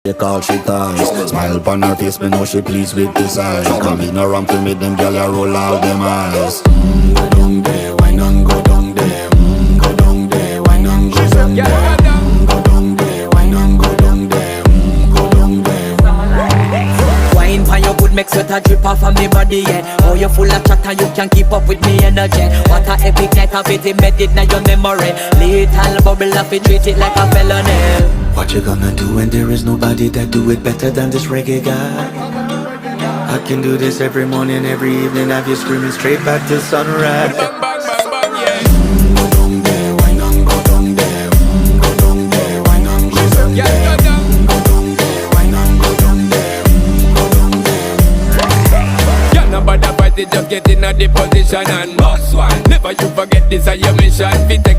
They call she ties. Smile upon her face, me know she pleased with this eyes. Come in around to meet them girl, you roll out them eyes. Go down there, why not go down there? Go down there, why not go down there? Go down there, why not go down there? Go down there. Wine pan your good, make sweat a drip off of me body, yeah. Oh, you full of chatter, you can keep up with me energy. What a epic night of it, embedded in your memory. Little bubble of it, treat it like a felony. What you gonna do when there is nobody that do it better than this reggae guy? I can do this every morning, every evening, have you screaming straight back to sunrise. Bang, bang, bang, bang, yeah. Go down there, why not go down there? Go down there, why not go down Yeah, there? go down. Go down there, why not go down there? Go down there. Yeah, nobody fight it, just get in a the position and boss one. Never you forget this is your mission. Fi take